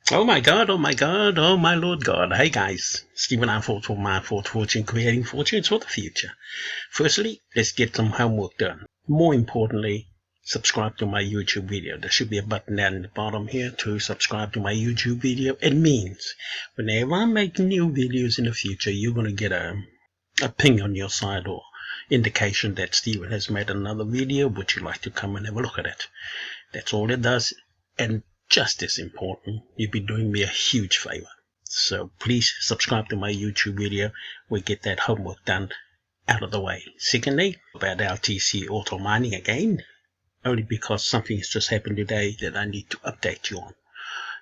Oh my God, oh my God, oh my Lord God. Hey guys, Stephen Unfold for My Unfold Fortune, creating fortunes for the future. Firstly, let's get some homework done. More importantly, subscribe to my YouTube video. There should be a button down in the bottom here to subscribe to my YouTube video. It means whenever I make new videos in the future, you're going to get a ping on your side or indication that Stephen has made another video. Would you like to come and have a look at it? That's all it does. And just as important, you'd be doing me a huge favor. So please subscribe to my YouTube video. We get that homework done out of the way. Secondly, about LTC auto mining again, only because something has just happened today that I need to update you on.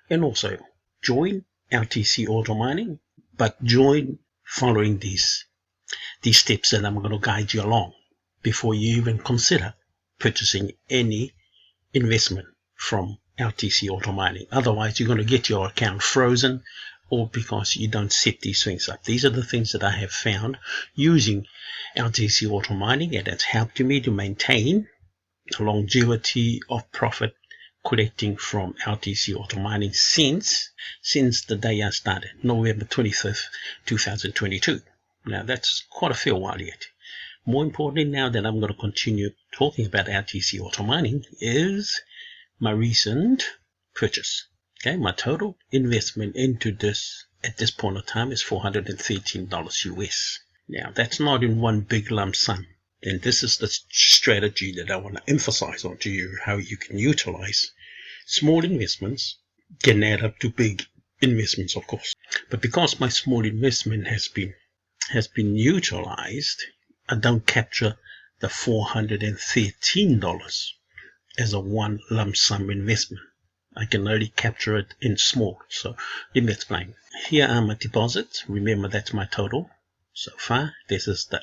And also, join LTC auto mining, but join following these steps that I'm going to guide you along before you even consider purchasing any investment from LTC auto mining. Otherwise, you're going to get your account frozen, or because you don't set these things up. These are the things that I have found using LTC auto mining, and it's helped me to maintain the longevity of profit collecting from LTC auto mining since the day I started, November 25th, 2022. Now that's quite a fair while yet. More importantly, now that I'm going to continue talking about LTC auto mining, is my recent purchase. Okay, my total investment into this at this point of time is $413 US. Now that's not in one big lump sum. And this is the strategy that I want to emphasize onto you, how you can utilize small investments, can add up to big investments, of course. But because my small investment has been utilized, I don't capture the $413 as a one lump sum investment. I can only capture it in small. So let me explain. Here are my deposits. Remember, that's my total so far. This is the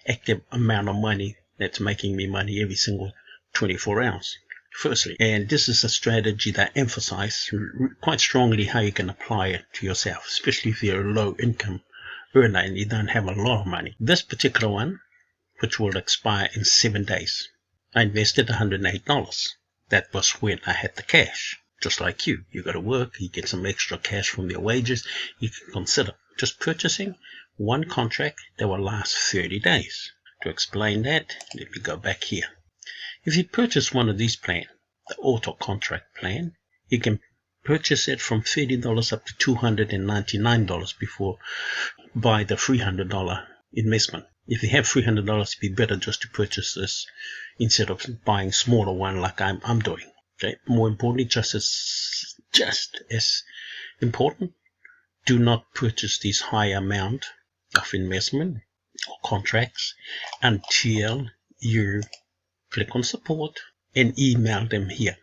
active amount of money that's making me money every single 24 hours. Firstly, and this is a strategy that I emphasize quite strongly how you can apply it to yourself, especially if you're a low income earner and you don't have a lot of money. This particular one, which will expire in 7 days, I invested $108. That was when I had the cash. Just like you go to work, you get some extra cash from your wages. You can consider just purchasing one contract that will last 30 days. To explain that, let me go back here. If you purchase one of these plans, the auto contract plan, you can purchase it from $30 up to $299 before buy the $300 investment. If you have $300, it'd be better just to purchase this instead of buying smaller one like I'm doing. Okay. More importantly, just as important, do not purchase this high amount of investment or contracts until you click on support and email them here.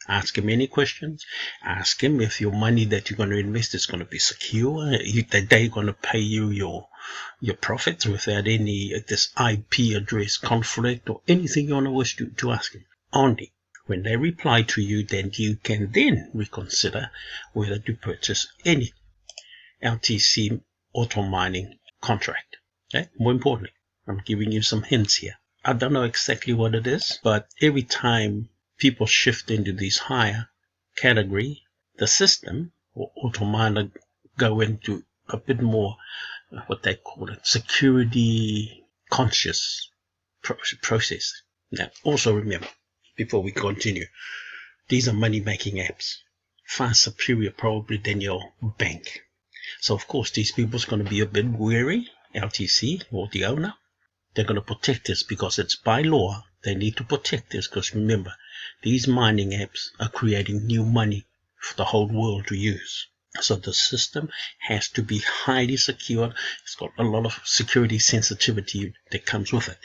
Ask them any questions. Ask them if your money that you're going to invest is going to be secure, that they're going to pay you your profits without any this IP address conflict or anything you want to wish to ask them. Only when they reply to you, then you can then reconsider whether to purchase any LTC auto mining contract. Okay? More importantly, I'm giving you some hints here. I don't know exactly what it is, but every time people shift into this higher category, the system or auto miner go into a bit more what they call it, security conscious process. Now, also remember, before we continue, these are money making apps, far superior probably than your bank. So of course, these people's going to be a bit wary, LTC or the owner. They're going to protect this because it's by law. They need to protect this because remember, these mining apps are creating new money for the whole world to use. So the system has to be highly secure. It's got a lot of security sensitivity that comes with it.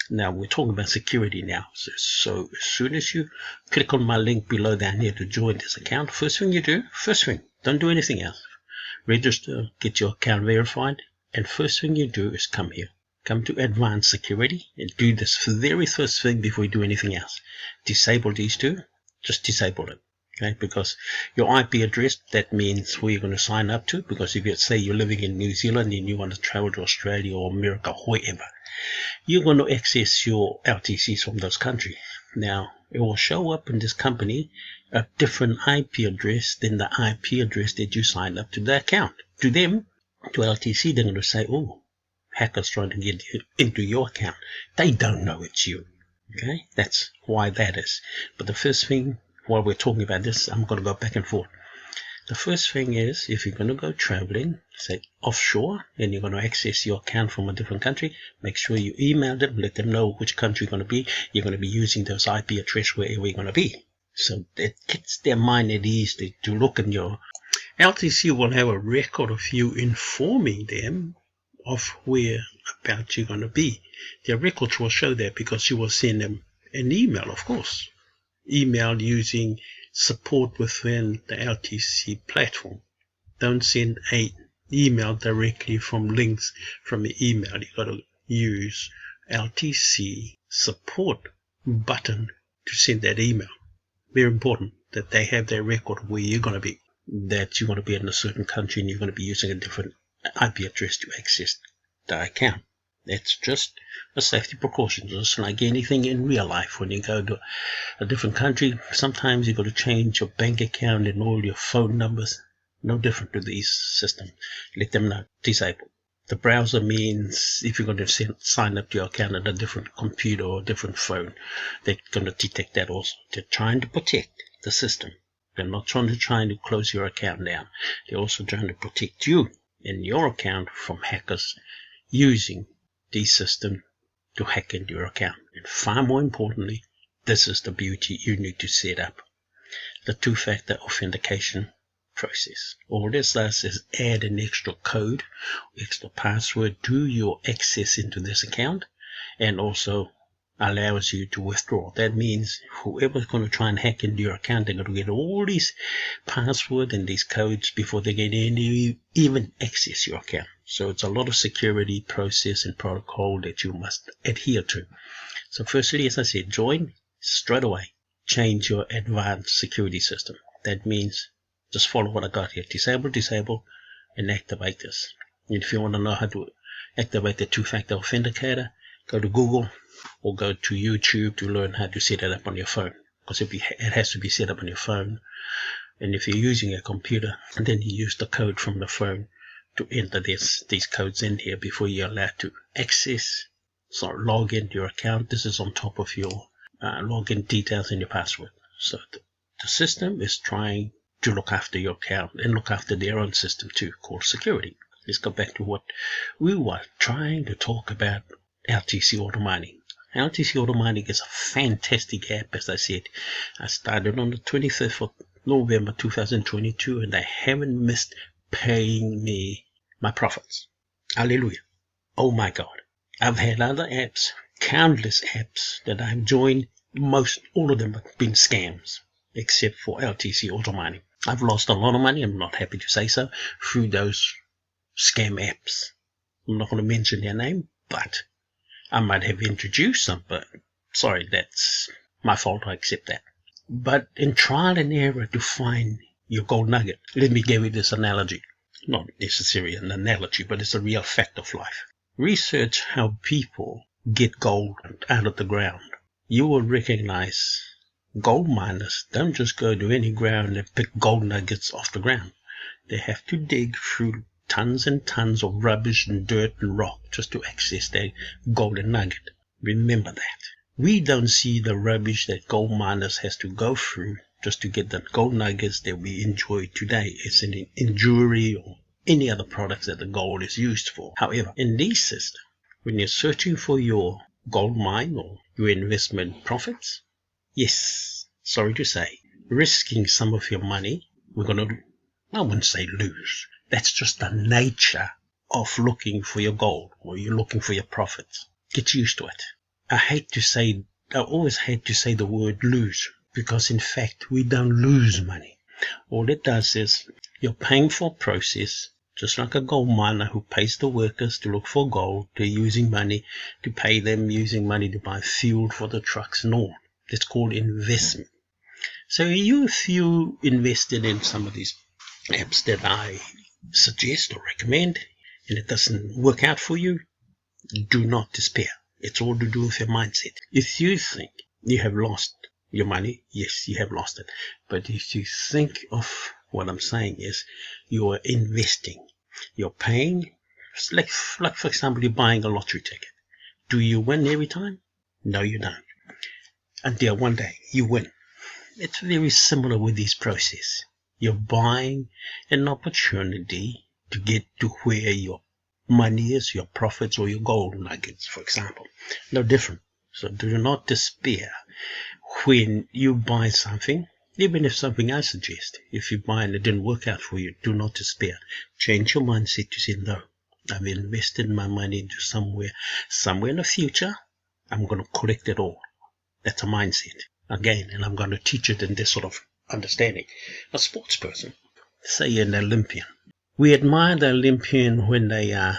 Now we're talking about security now. So as soon as you click on my link below down here to join this account, first thing, don't do anything else. Register, get your account verified, and first thing you do is come here. Come to advanced security and do this very first thing before you do anything else. Disable these two. Just disable it. Okay, because your IP address, that means where you're going to sign up to. Because if you say you're living in New Zealand and you want to travel to Australia or America, wherever, you're going to access your LTCs from those countries. Now, it will show up in this company a different IP address than the IP address that you signed up to the account. To them, to LTC, they're going to say, oh, hackers trying to get into your account. They don't know it's you. Okay, that's why that is. But the first thing, while we're talking about this, I'm going to go back and forth. The first thing is, if you're going to go traveling, say offshore, and you're going to access your account from a different country, make sure you email them, let them know which country you're going to be. You're going to be using those IP address wherever you're going to be. So it gets their mind at ease to look in your... LTC will have a record of you informing them of whereabouts you're going to be. Their records will show that because you will send them an email, of course. Email using support within the LTC platform. Don't send an email directly from links from the email. You got to use LTC support button to send that email. Very important that they have their record of where you're going to be. That you're going to be in a certain country and you're going to be using a different IP address to access the account. That's just a safety precaution, just like anything in real life. When you go to a different country, sometimes you've got to change your bank account and all your phone numbers. No different to these systems. Let them know. Disable. The browser means if you're going to sign up to your account on a different computer or a different phone, they're going to detect that also. They're trying to protect the system. They're not trying to close your account down. They're also trying to protect you and your account from hackers using these systems to hack into your account. And far more importantly, this is the beauty you need to set up. The two-factor authentication process. All this does is add an extra code, extra password to your access into this account, and also allows you to withdraw. That means whoever's going to try and hack into your account, they're going to get all these passwords and these codes before they get even access your account. So it's a lot of security process and protocol that you must adhere to. So firstly, as I said, join straight away. Change your advanced security system. That means just follow what I got here. Disable, and activate this. And if you want to know how to activate the two-factor authenticator, go to Google or go to YouTube to learn how to set it up on your phone. Because it has to be set up on your phone. And if you're using a computer, and then you use the code from the phone to enter these codes in here before you're allowed to access, so log into your account. This is on top of your login details and your password. So the system is trying to look after your account and look after their own system too, called security. Let's go back to what we were trying to talk about, LTC Auto Mining. LTC Auto Mining is a fantastic app, as I said. I started on the 25th of November 2022 and they haven't missed paying me my profits. Hallelujah. Oh my God. I've had other apps, countless apps that I've joined. All of them have been scams, except for LTC Auto Mining. I've lost a lot of money, I'm not happy to say so, through those scam apps. I'm not going to mention their name, but I might have introduced some, but sorry, that's my fault, I accept that. But in trial and error to find your gold nugget, let me give you this analogy. Not necessarily an analogy, but it's a real fact of life. Research how people get gold out of the ground. You will recognize gold miners don't just go to any ground and pick gold nuggets off the ground. They have to dig through tons and tons of rubbish and dirt and rock just to access their golden nugget. Remember that. We don't see the rubbish that gold miners has to go through just to get the gold nuggets that we enjoy today. It's in jewelry or any other products that the gold is used for. However, in this system, when you're searching for your gold mine or your investment profits, yes, sorry to say, risking some of your money, we're going to, I wouldn't say lose. That's just the nature of looking for your gold or you're looking for your profits. Get used to it. I always hate to say the word lose because in fact we don't lose money. All it does is you're paying for a process, just like a gold miner who pays the workers to look for gold. They're using money to pay them, using money to buy fuel for the trucks and all. It's called investment. So if you invested in some of these apps that I suggest or recommend and it doesn't work out for you, do not despair. It's all to do with your mindset. If you think you have lost your money, yes, you have lost it. But if you think of what I'm saying is, you are investing. You're paying, like for example, you're buying a lottery ticket. Do you win every time? No, you don't. Until one day you win. It's very similar with this process. You're buying an opportunity to get to where your money is, your profits, or your gold nuggets, for example. No different. So do not despair when you buy something, even if something I suggest. If you buy and it didn't work out for you, do not despair. Change your mindset to say, no, I've invested my money into somewhere in the future. I'm going to collect it all. That's a mindset. Again, and I'm going to teach it in this sort of understanding. A sports person, say an Olympian. We admire the Olympian when they are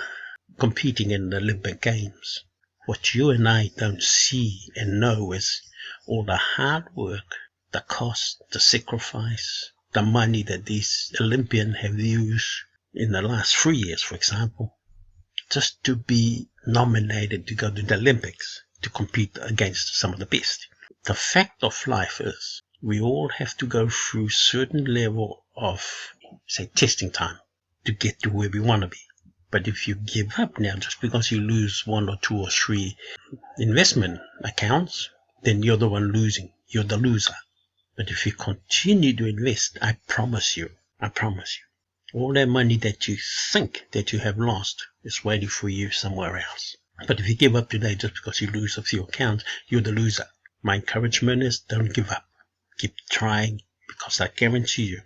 competing in the Olympic Games. What you and I don't see and know is all the hard work, the cost, the sacrifice, the money that these Olympians have used in the last 3 years, for example, just to be nominated to go to the Olympics to compete against some of the best. The fact of life is we all have to go through certain level of, say, testing time to get to where we want to be. But if you give up now just because you lose 1 or 2 or 3 investment accounts, then you're the one losing. You're the loser. But if you continue to invest, I promise you, all that money that you think that you have lost is waiting for you somewhere else. But if you give up today just because you lose a few accounts, you're the loser. My encouragement is don't give up. Keep trying, because I guarantee you,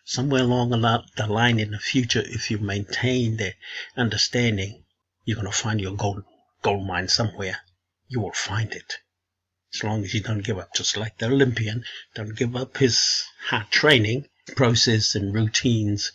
somewhere along the line in the future, if you maintain the understanding, you're going to find your gold mine somewhere. You will find it. As long as you don't give up. Just like the Olympian, don't give up his hard training process and routines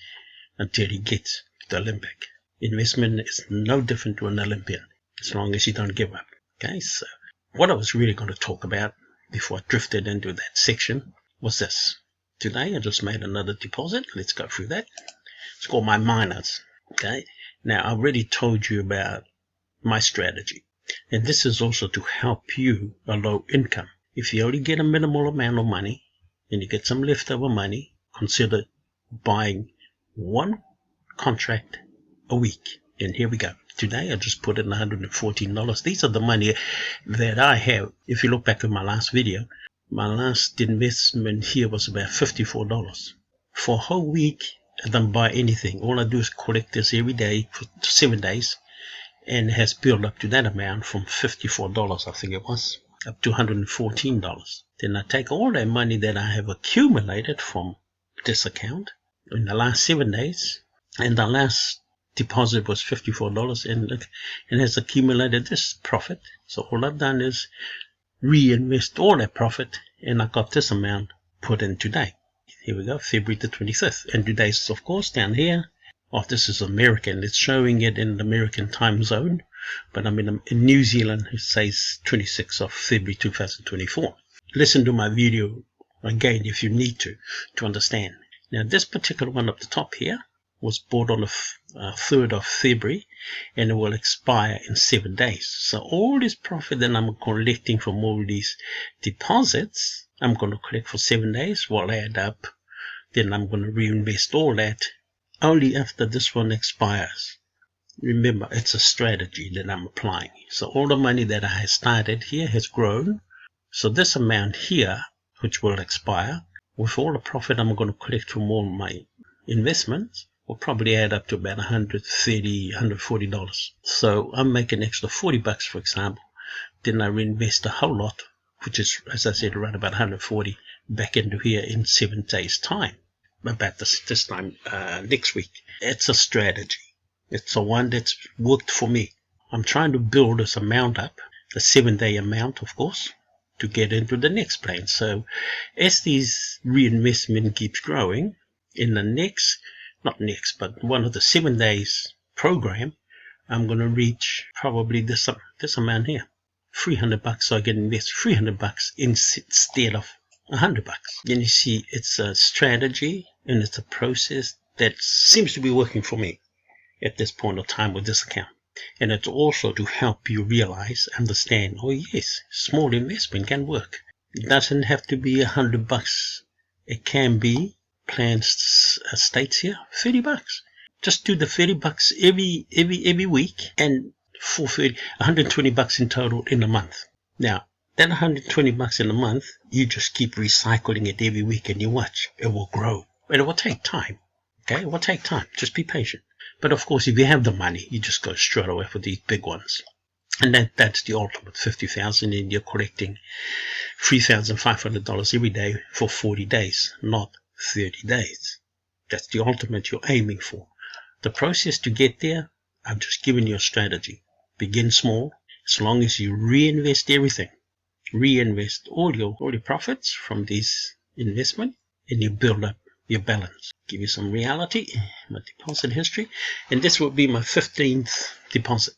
until he gets to the Olympic. Investment is no different to an Olympian, as long as you don't give up. Okay, so what I was really going to talk about before I drifted into that section was this. Today I just made another deposit. Let's go through that. It's called my miners. Okay, now I already told you about my strategy, and this is also to help you a low income. If you only get a minimal amount of money and you get some leftover money, consider buying 1 contract a week. And here we go. Today I just put in $114. These are the money that I have. If you look back at my last video, my last investment here was about $54. For a whole week, I don't buy anything. All I do is collect this every day for 7 days, and it has built up to that amount from $54, I think it was, up to $114. Then I take all that money that I have accumulated from this account in the last 7 days, and the last deposit was $54, and it has accumulated this profit. So all I've done is reinvest all that profit, and I got this amount put in today. Here we go, February the 25th, and today's of course down here. Oh, this is American. It's showing it in the American time zone, but I'm in New Zealand. It says 26th of February 2024. Listen to my video again if you need to understand. Now this particular one up the top here was bought on the 3rd of February, and it will expire in 7 days. So all this profit that I'm collecting from all these deposits, I'm going to collect for 7 days, will add up. Then I'm going to reinvest all that only after this one expires. Remember, it's a strategy that I'm applying. So all the money that I have started here has grown. So this amount here, which will expire, with all the profit I'm going to collect from all my investments, will probably add up to about $130, $140. So I'm making extra $40, for example. Then I reinvest a whole lot, which is, as I said, around about $140 back into here in 7 days' time. About this time next week. It's a strategy. It's a one that's worked for me. I'm trying to build this amount up, the 7-day amount, of course, to get into the next plane. So as this reinvestment keeps growing, in the but one of the 7 days program, I'm going to reach probably this amount here, $300, so I can invest $300 instead of $100. And you see, it's a strategy and it's a process that seems to be working for me at this point of time with this account. And it's also to help you realize, understand, oh yes, small investment can work. It doesn't have to be $100. It can be, plans states here, $30. Just do the $30 every week, and for $120 in total in a month. Now, that $120 in a month, you just keep recycling it every week, and you watch. It will grow. But it will take time. Okay? It will take time. Just be patient. But of course, if you have the money, you just go straight away for these big ones. And that's the ultimate, $50,000, and you're collecting $3,500 every day for 40 days, not 30 days. That's the ultimate you're aiming for. The process to get there, I've just given you a strategy. Begin small. As long as you reinvest everything, reinvest all your profits from this investment, and you build up your balance. Give you some reality, my deposit history, and this will be my 15th deposit.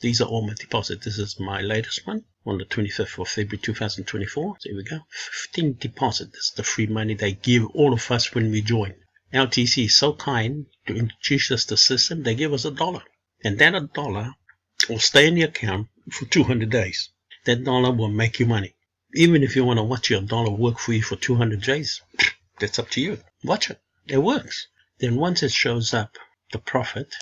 These are all my deposits. This is my latest one on the 25th of February 2024. So here we go. 15 deposit. This is the free money they give all of us when we join. LTC is so kind to introduce us to the system. They give us $1. And that $1 will stay in the account for 200 days. That $1 will make you money. Even if you want to watch your $1 work for you for 200 days, that's up to you. Watch it. It works. Then once it shows up, the profit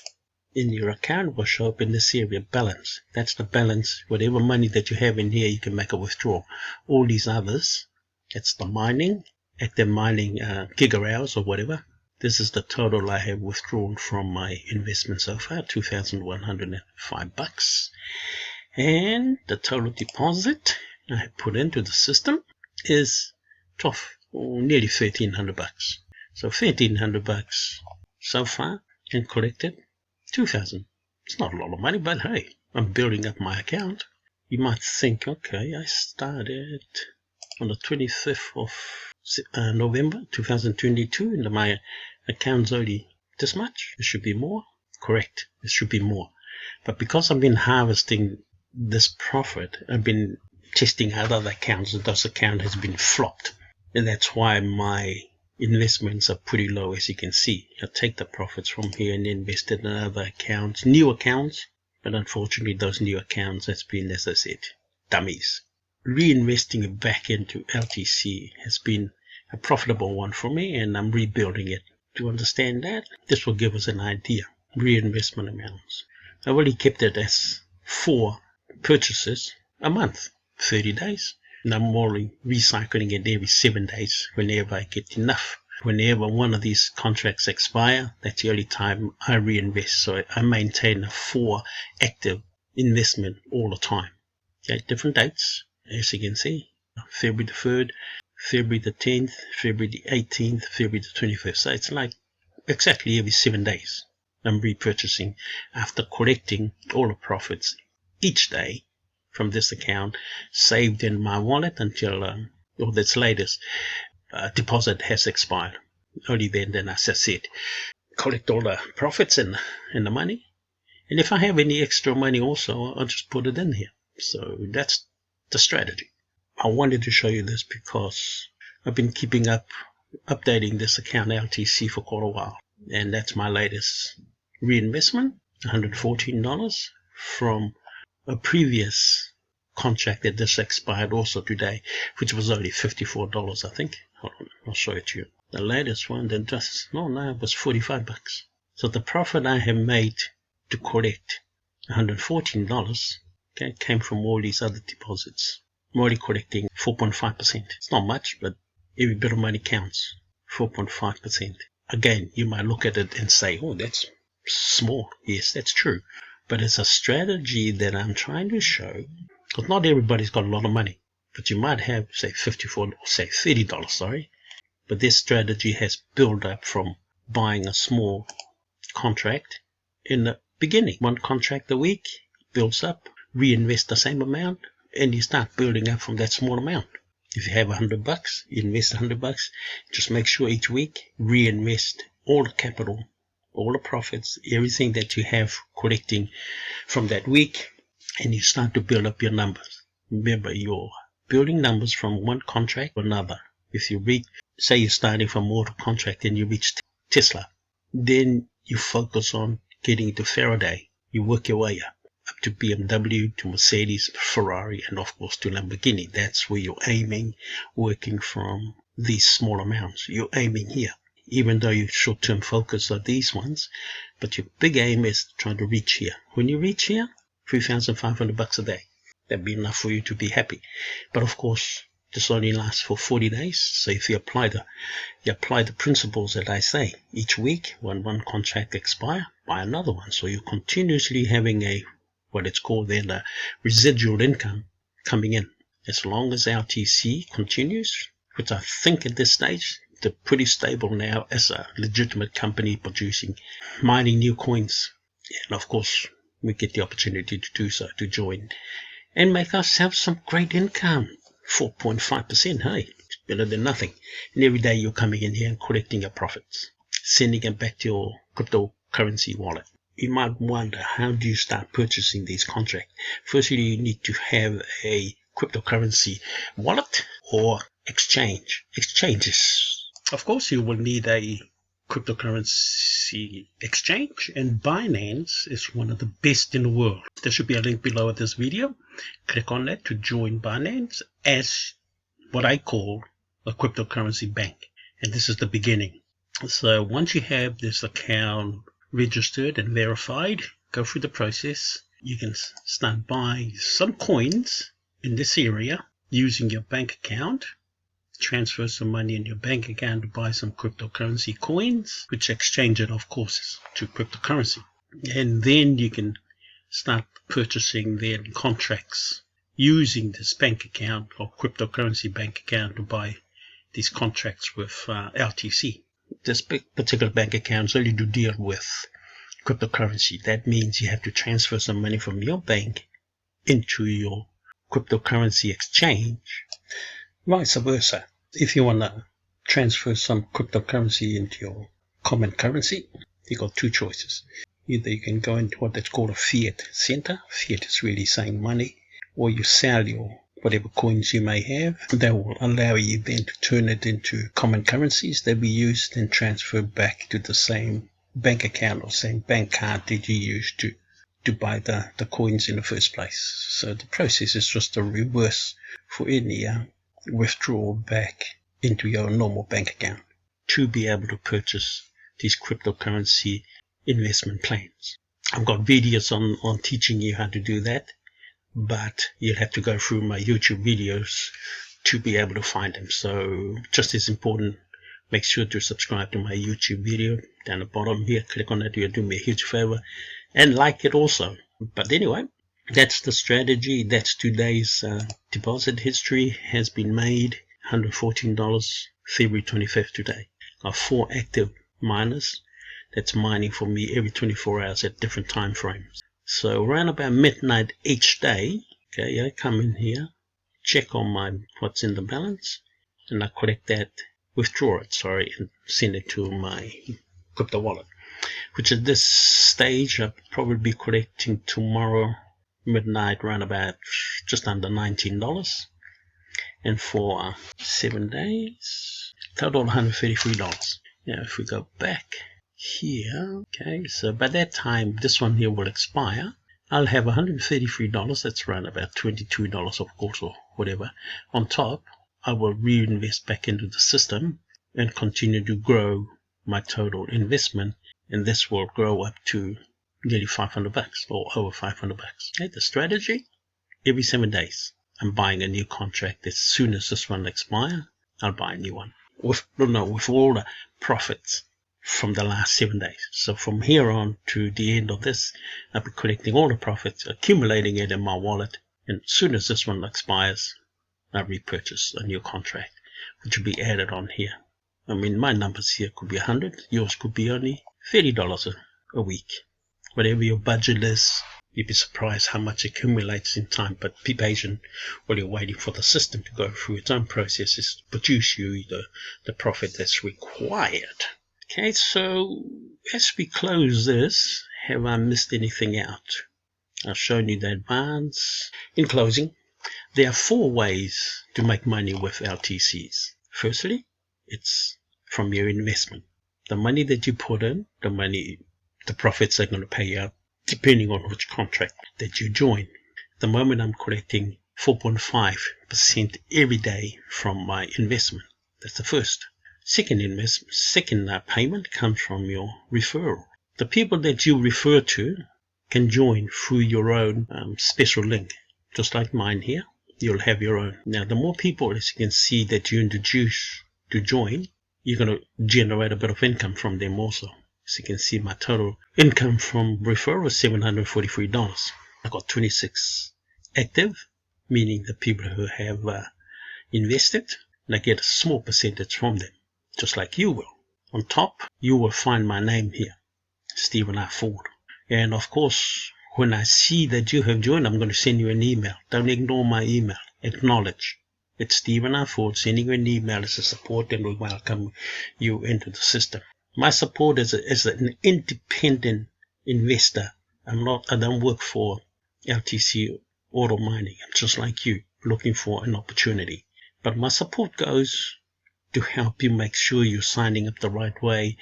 in your account will show up in this area, balance. That's the balance. Whatever money that you have in here, you can make a withdrawal. All these others, that's the mining, active mining giga hours or whatever. This is the total I have withdrawn from my investment so far, $2,105. And the total deposit I have put into the system is nearly $1,300. So $1,300 so far, and collected $2,000. It's not a lot of money, but hey, I'm building up my account. You might think, okay, I started on the 25th of November 2022, and my account's only this much. It should be more. Correct, it should be more. But because I've been harvesting this profit, I've been testing out other accounts, and those accounts has been flopped. And that's why my investments are pretty low, as you can see. I take the profits from here and invest it in other accounts, new accounts, but unfortunately those new accounts has been, as I said, dummies. Reinvesting it back into LTC has been a profitable one for me, and I'm rebuilding it. To understand that, this will give us an idea. Reinvestment amounts. I already kept it as 4 purchases a month, 30 days. And I'm only recycling it every 7 days whenever I get enough. Whenever one of these contracts expire, that's the only time I reinvest. So I maintain a 4 active investment all the time. Okay, different dates, as you can see. February the 3rd, February the 10th, February the 18th, February the 21st. So it's like exactly every 7 days I'm repurchasing after collecting all the profits each day from this account, saved in my wallet until this latest deposit has expired. Only then, as I said, collect all the profits and the money. And if I have any extra money also, I'll just put it in here. So that's the strategy. I wanted to show you this because I've been keeping up, updating this account LTC for quite a while. And that's my latest reinvestment, $114 from a previous contract that just expired also today, which was only $54, I think. Hold on, I'll show it to you. The latest one that just, it was $45. So the profit I have made to collect $114, okay, came from all these other deposits. I'm already collecting 4.5%. It's not much, but every bit of money counts. 4.5%. Again, you might look at it and say, oh, that's small. Yes, that's true. But it's a strategy that I'm trying to show, because not everybody's got a lot of money. But you might have, say, $30, But this strategy has built up from buying a small contract in the beginning. 1 contract a week, builds up, reinvest the same amount, and you start building up from that small amount. If you have $100, you invest $100, just make sure each week reinvest all the capital, all the profits, everything that you have collecting from that week, and you start to build up your numbers. Remember, you're building numbers from one contract to another. If you reach, say you're starting from auto contract and you reach Tesla, then you focus on getting to Faraday. You work your way up to BMW, to Mercedes, Ferrari, and of course to Lamborghini. That's where you're aiming, working from these small amounts. You're aiming here, even though your short-term focus are these ones, but your big aim is trying to reach here. When you reach here, $3,500 a day, that'd be enough for you to be happy. But of course, this only lasts for 40 days. So if you apply the principles that I say, each week when one contract expires, buy another one. So you're continuously having what it's called then a residual income coming in. As long as LTC continues, which I think at this stage they're pretty stable now as a legitimate company producing, mining new coins. And of course, we get the opportunity to do so, to join and make ourselves some great income. 4.5%, hey, it's better than nothing. And every day you're coming in here and collecting your profits, sending it back to your cryptocurrency wallet. You might wonder, how do you start purchasing these contracts? Firstly, you need to have a cryptocurrency wallet or exchange. Exchanges. Of course, you will need a cryptocurrency exchange, and Binance is one of the best in the world. There should be a link below this video. Click on that to join Binance as what I call a cryptocurrency bank. And this is the beginning. So once you have this account registered and verified, go through the process. You can start buying some coins in this area using your bank account. Transfer some money in your bank account to buy some cryptocurrency coins, which exchange it, of course, to cryptocurrency. And then you can start purchasing then contracts using this bank account or cryptocurrency bank account to buy these contracts with LTC. This particular bank account only to deal with cryptocurrency. That means you have to transfer some money from your bank into your cryptocurrency exchange. Vice versa. If you want to transfer some cryptocurrency into your common currency, you got two choices. Either you can go into what that's called a fiat center. Fiat is really saying money. Or you sell your whatever coins you may have. That will allow you then to turn it into common currencies that be used and transferred back to the same bank account or same bank card that you used to buy the coins in the first place. So the process is just a reverse for any withdrawal back into your normal bank account to be able to purchase these cryptocurrency investment plans. I've got videos on teaching you how to do that, but you'll have to go through my YouTube videos to be able to find them. So just as important, make sure to subscribe to my YouTube video down the bottom here. Click on that, you'll do me a huge favor, and like it also. But anyway, that's the strategy. That's today's deposit history has been made. $114, February 25th today. Got 4 active miners that's mining for me every 24 hours at different time frames. So around about midnight each day, okay, I come in here, check on what's in the balance, and I collect that, withdraw it, and send it to my crypto wallet, which at this stage I'll probably be collecting tomorrow midnight around about just under $19. And for 7 days, total $133. Now if we go back here, okay, so by that time this one here will expire. I'll have $133, that's around about $22 of course, or whatever. On top, I will reinvest back into the system and continue to grow my total investment, and this will grow up to nearly $500 or over $500. Okay, the strategy, every 7 days I'm buying a new contract. As soon as this one expires, I'll buy a new one with all the profits from the last 7 days. So from here on to the end of this, I'll be collecting all the profits, accumulating it in my wallet, and as soon as this one expires, I'll repurchase a new contract, which will be added on here. I mean, my numbers here could be 100, yours could be only $30 a week. Whatever your budget is, you'd be surprised how much accumulates in time. But be patient while you're waiting for the system to go through its own processes to produce you the profit that's required. Okay, so as we close this, have I missed anything out? I've shown you the advance. In closing, there are 4 ways to make money with LTCs. Firstly, it's from your investment. The money that you put in, the profits they're going to pay out depending on which contract that you join. At the moment, I'm collecting 4.5% every day from my investment. That's the first. Second payment comes from your referral. The people that you refer to can join through your own special link, just like mine here. You'll have your own. Now, the more people, as you can see, that you introduce to join, you're going to generate a bit of income from them also. As you can see, my total income from referral is $743. I got 26 active, meaning the people who have invested, and I get a small percentage from them, just like you will. On top, you will find my name here, Stephen R. Ford. And of course, when I see that you have joined, I'm going to send you an email. Don't ignore my email. Acknowledge. It's Stephen R. Ford sending you an email as a support, and we welcome you into the system. My support is an independent investor. I don't work for LTC auto mining. I'm just like you, looking for an opportunity. But my support goes to help you make sure you're signing up the right way.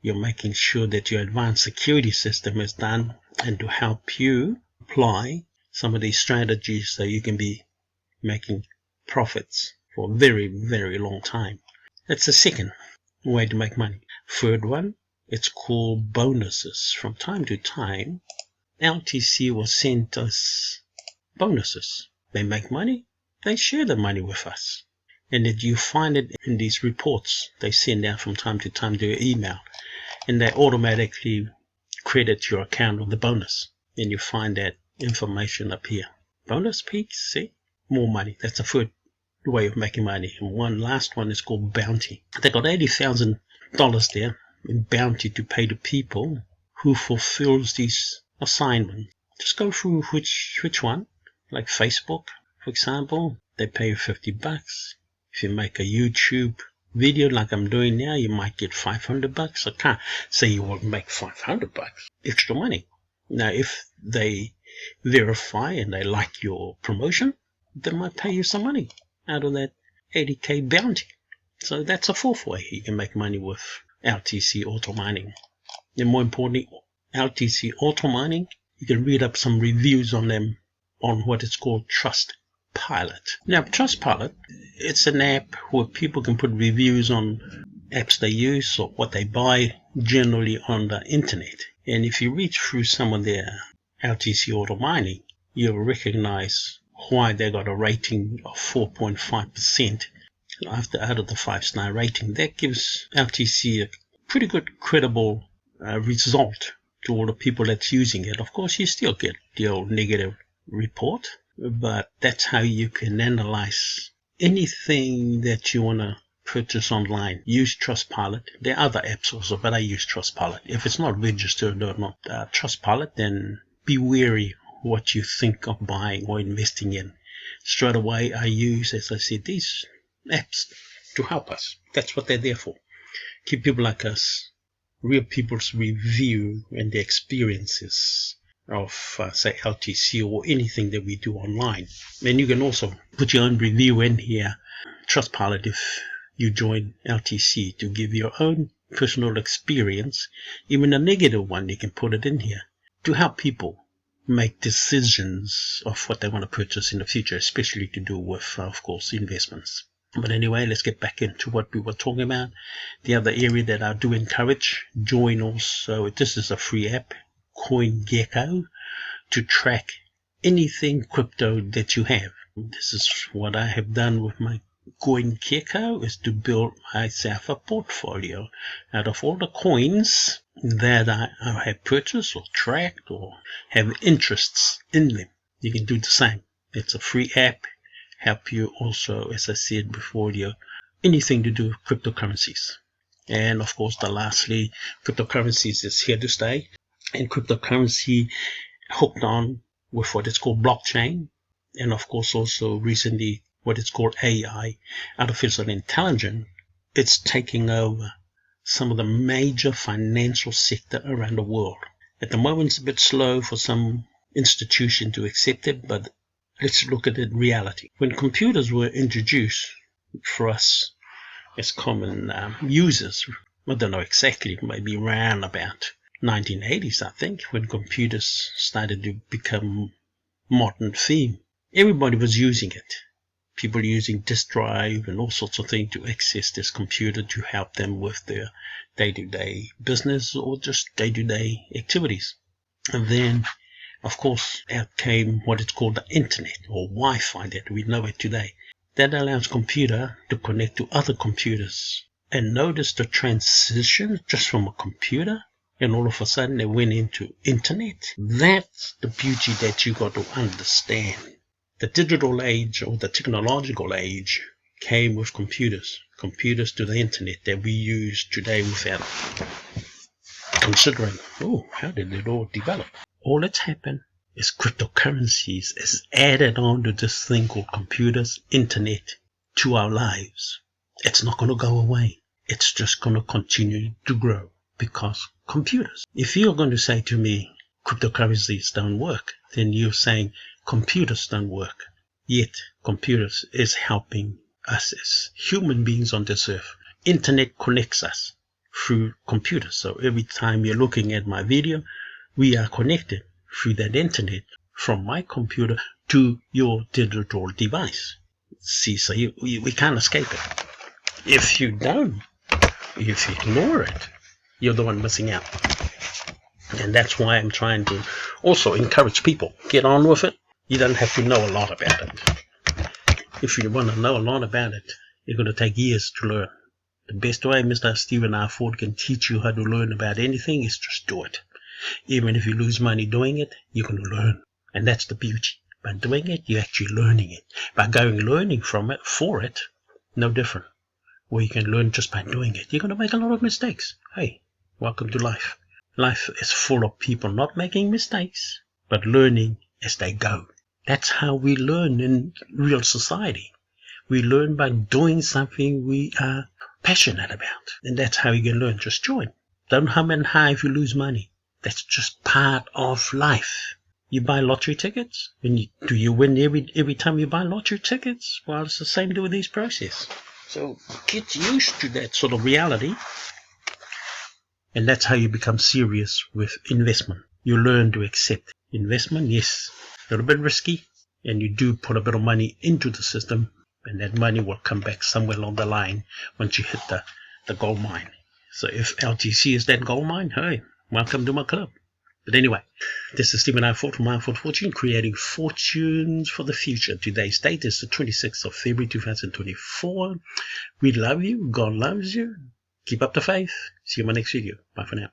You're making sure that your advanced security system is done, and to help you apply some of these strategies so you can be making profits for a very, very long time. That's the second way to make money. Third one, it's called bonuses. From time to time, LTC will send us bonuses. They make money, they share the money with us. And that you find it in these reports they send out from time to time to your email. And they automatically credit your account of the bonus. And you find that information up here. Bonus peaks, see? More money. That's a third way of making money. And one last one is called bounty. They got $80,000 there in bounty to pay to people who fulfills these assignments. Just go through which one. Like Facebook, for example, they pay you $50. If you make a YouTube video like I'm doing now, you might get $500. I can't say you will make $500 extra money. Now, if they verify and they like your promotion, they might pay you some money out of that 80K bounty. So that's a fourth way you can make money with LTC auto mining. And more importantly, LTC auto mining, you can read up some reviews on them on what is called Trustpilot. Now, Trustpilot, it's an app where people can put reviews on apps they use or what they buy generally on the internet. And if you read through some of their LTC auto mining, you'll recognize why they got a rating of 4.5% out of the 5-star rating. That gives LTC a pretty good credible result to all the people that's using it. Of course, you still get the old negative report, but that's how you can analyze anything that you want to purchase online. Use Trustpilot. There are other apps also, but I use Trustpilot. If it's not registered or not Trustpilot, then be wary what you think of buying or investing in. Straight away, I use, as I said, these apps to help us. That's what they're there for. Keep people like us, real people's review and their experiences of, say, LTC or anything that we do online. And you can also put your own review in here, Trustpilot, if you join LTC, to give your own personal experience. Even a negative one, you can put it in here to help people make decisions of what they want to purchase in the future, especially to do with, of course, investments. But anyway, let's get back into what we were talking about. The other area that I do encourage, join also, this is a free app, CoinGecko, to track anything crypto that you have. This is what I have done with my CoinGecko, is to build myself a portfolio out of all the coins that I have purchased or tracked or have interests in them. You can do the same. It's a free app. Help you also, as I said before, anything to do with cryptocurrencies. And of course, lastly, cryptocurrencies is here to stay. And cryptocurrency hooked on with what is called blockchain. And of course, also recently, what is called AI, artificial intelligence. It's taking over some of the major financial sector around the world. At the moment, it's a bit slow for some institution to accept it, but let's look at it in reality. When computers were introduced for us as common users, I don't know exactly, maybe around about 1980s, I think, when computers started to become modern theme. Everybody was using it. People using disk drive and all sorts of things to access this computer to help them with their day-to-day business or just day-to-day activities. And then, of course, out came what is called the internet or Wi-Fi that we know it today. That allows computer to connect to other computers. And notice the transition just from a computer and all of a sudden they went into internet. That's the beauty that you got to understand. The digital age or the technological age came with computers to the internet that we use today without considering, how did it all develop? All that's happened is cryptocurrencies is added on to this thing called computers, internet, to our lives. It's not going to go away. It's just going to continue to grow because computers. If you're going to say to me, cryptocurrencies don't work, then you're saying computers don't work. Yet computers is helping us as human beings on this earth. Internet connects us through computers. So every time you're looking at my video, we are connected through that internet from my computer to your digital device. See, so we can't escape it. If you don't, if you ignore it, you're the one missing out. And that's why I'm trying to also encourage people. Get on with it. You don't have to know a lot about it. If you want to know a lot about it, it's going to take years to learn. The best way Mr. Stephen R. Ford can teach you how to learn about anything is just do it. Even if you lose money doing it, you're going to learn. And that's the beauty. By doing it, you're actually learning it. By going learning from it, for it, no different. Where you can learn just by doing it. You're going to make a lot of mistakes. Hey, welcome to life. Life is full of people not making mistakes, but learning as they go. That's how we learn in real society. We learn by doing something we are passionate about. And that's how you can learn. Just join. Don't hum and ha if you lose money. That's just part of life. You buy lottery tickets? Do you win every time you buy lottery tickets? Well, it's the same with this process. So get used to that sort of reality. And that's how you become serious with investment. You learn to accept investment. Yes, a little bit risky. And you do put a bit of money into the system. And that money will come back somewhere along the line once you hit the gold mine. So if LTC is that gold mine, hey, welcome to my club. But anyway, this is Stephen R. Ford from R. Ford Fortune, creating fortunes for the future. Today's date is the 26th of February 2024. We love you. God loves you. Keep up the faith. See you in my next video. Bye for now.